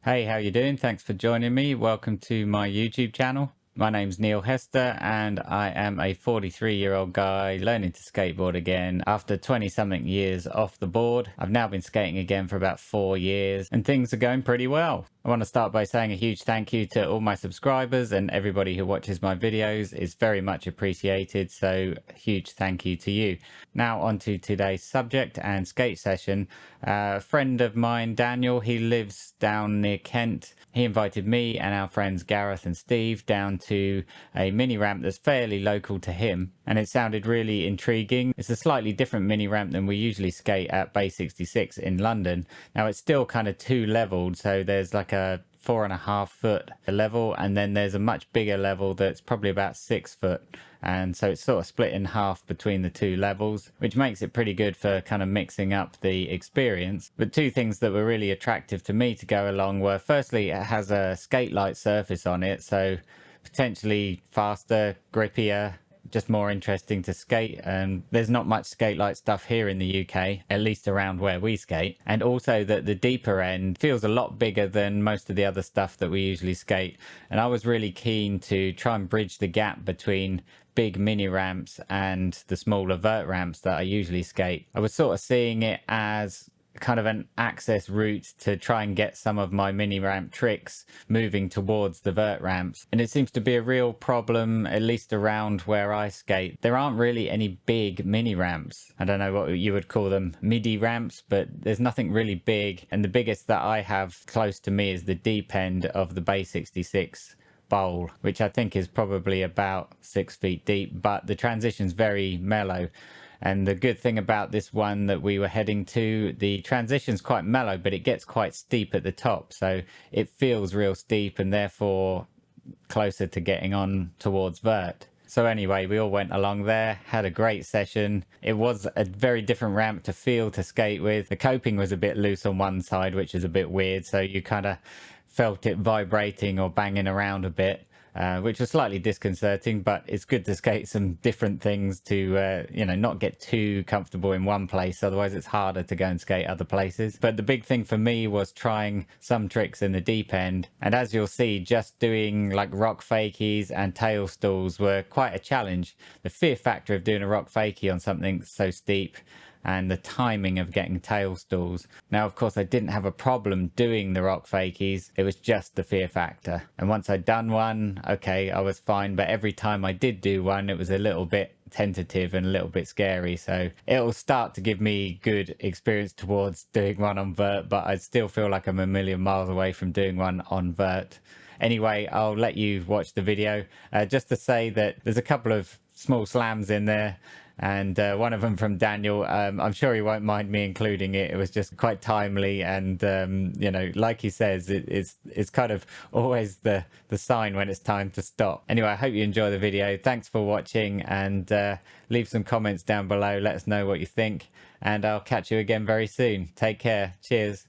Hey, how you doing? Thanks for joining me. Welcome to my YouTube channel. My name's Neil Hester and I am a 43-year-old guy learning to skateboard again after 20-something years off the board. I've now been skating again for about 4 years and things are going pretty well. I want to start by saying a huge thank you to all my subscribers and everybody who watches my videos. It's very much appreciated, so a huge thank you to you. Now on to today's subject and skate session. A friend of mine, Daniel, he lives down near Kent. He invited me and our friends Gareth and Steve down to a mini ramp that's fairly local to him, and it sounded really intriguing. It's a slightly different mini ramp than we usually skate at Bay 66 in London. Now it's still kind of two leveled, so there's like a 4.5 foot level, and then there's a much bigger level that's probably about 6 foot, and so it's sort of split in half between the two levels, which makes it pretty good for kind of mixing up the experience. But two things that were really attractive to me to go along were, firstly, it has a skatelite surface on it, so potentially faster, grippier, just more interesting to skate. And there's not much skatelite stuff here in the UK, at least around where we skate. And also that the deeper end feels a lot bigger than most of the other stuff that we usually skate. And I was really keen to try and bridge the gap between big mini ramps and the smaller vert ramps that I usually skate. I was sort of seeing it as kind of an access route to try and get some of my mini ramp tricks moving towards the vert ramps. And it seems to be a real problem, at least around where I skate. There aren't really any big mini ramps. I don't know what you would call them, midi ramps, but there's nothing really big. And the biggest that I have close to me is the deep end of the Bay 66 bowl, which I think is probably about 6 feet deep, but the transition's very mellow. And the good thing about this one that we were heading to, the transition's quite mellow, but it gets quite steep at the top. So it feels real steep and therefore closer to getting on towards vert. So anyway, we all went along there, had a great session. It was a very different ramp to feel to skate with. The coping was a bit loose on one side, which is a bit weird. So you kind of felt it vibrating or banging around a bit. Which was slightly disconcerting, but it's good to skate some different things to, not get too comfortable in one place. Otherwise, it's harder to go and skate other places. But the big thing for me was trying some tricks in the deep end. And as you'll see, just doing like rock fakies and tail stalls were quite a challenge. The fear factor of doing a rock fakie on something so steep and the timing of getting tail stalls. Now, of course, I didn't have a problem doing the rock fakies. It was just the fear factor. And once I'd done one, okay, I was fine. But every time I did do one, it was a little bit tentative and a little bit scary. So it'll start to give me good experience towards doing one on vert, but I still feel like I'm a million miles away from doing one on vert. Anyway, I'll let you watch the video. Just to say that there's a couple of small slams in there, and one of them from Daniel. I'm sure he won't mind me including it. It was just quite timely, and like he says, it's kind of always the sign when it's time to stop. Anyway, I hope you enjoy the video. Thanks for watching, and leave some comments down below. Let us know what you think, and I'll catch you again very soon. Take care. Cheers.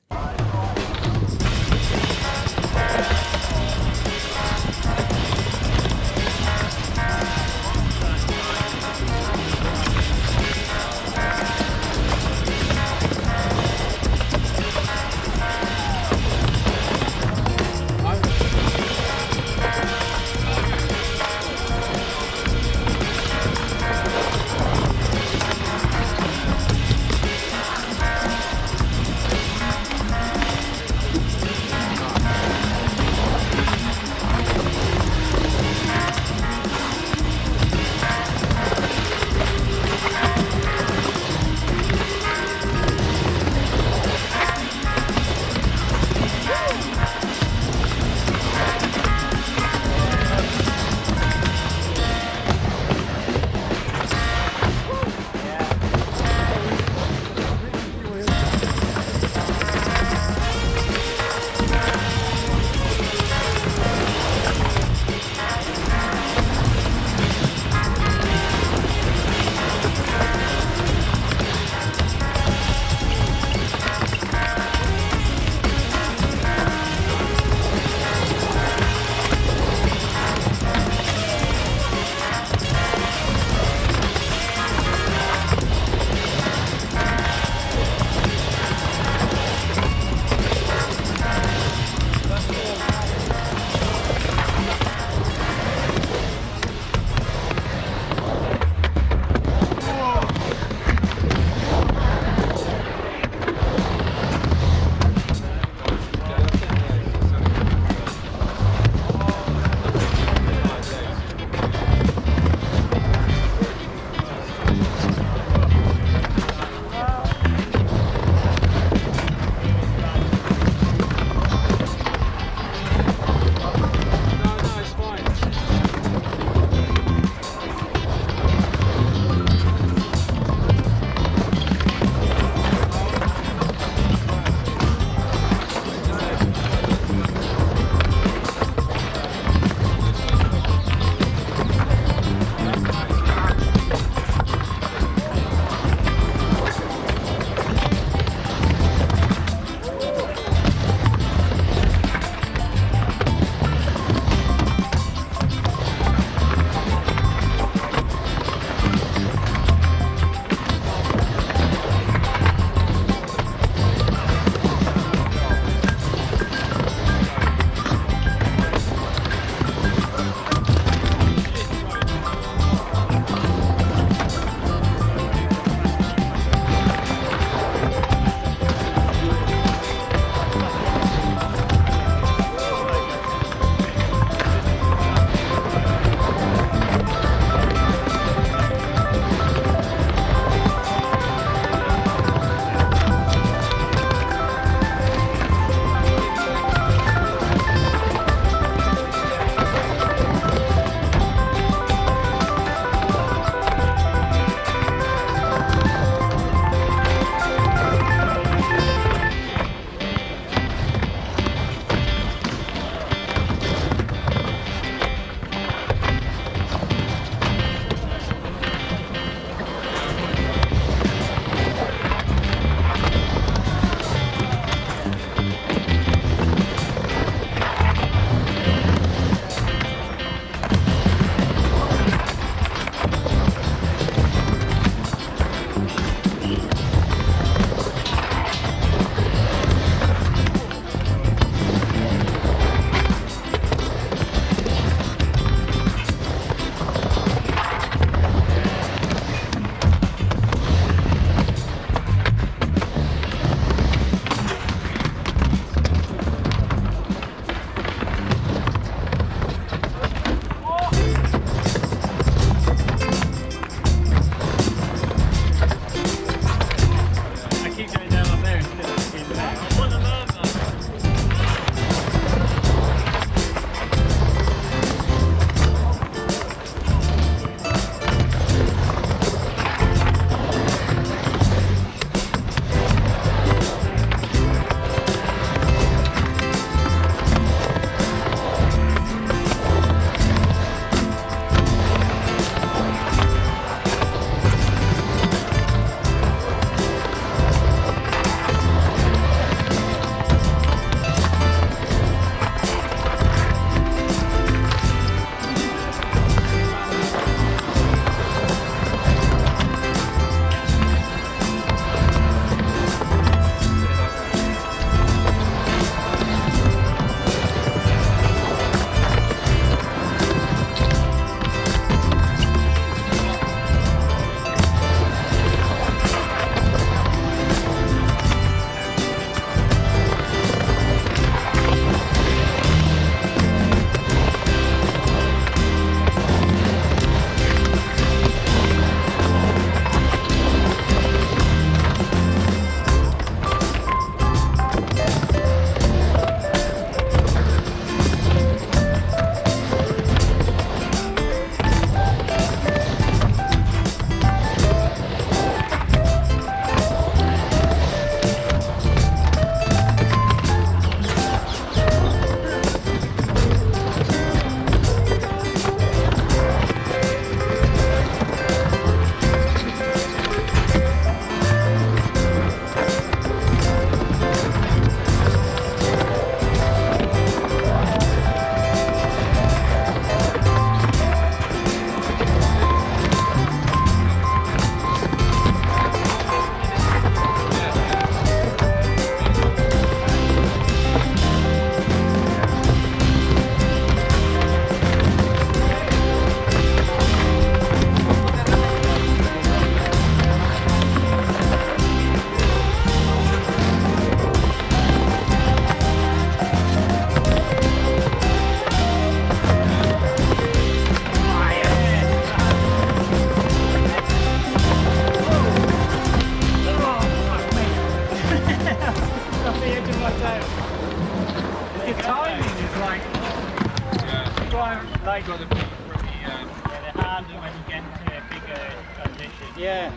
Yeah.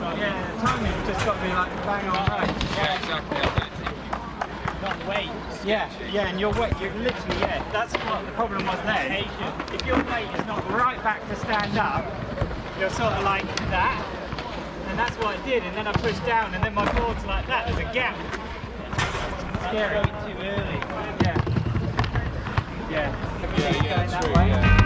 Yeah, the timing's just got to be like bang on right. Yeah, exactly. I don't think Not weight. Yeah, yeah, and your weight, you're literally, yeah, that's what the problem was then. If your weight is not right back to stand up, you're sort of like that, and that's what I did, and then I pushed down, and then my board's like that, there's a gap. Scary. Too early. Yeah. Yeah. yeah, That true, way. yeah.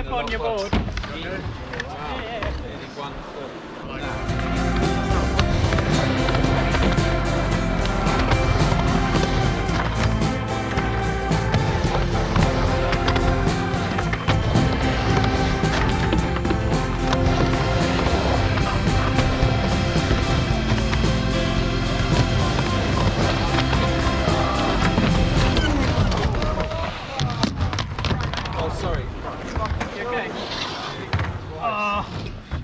On your board. Oh, sorry. You okay? Oh,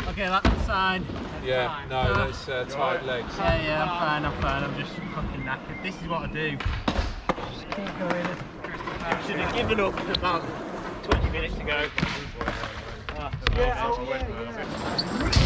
okay, that's side. Yeah, no, that's tight legs. Yeah, I'm fine. I'm just fucking knackered. This is what I do. Just keep going. I should have given up about 20 minutes ago. Yeah,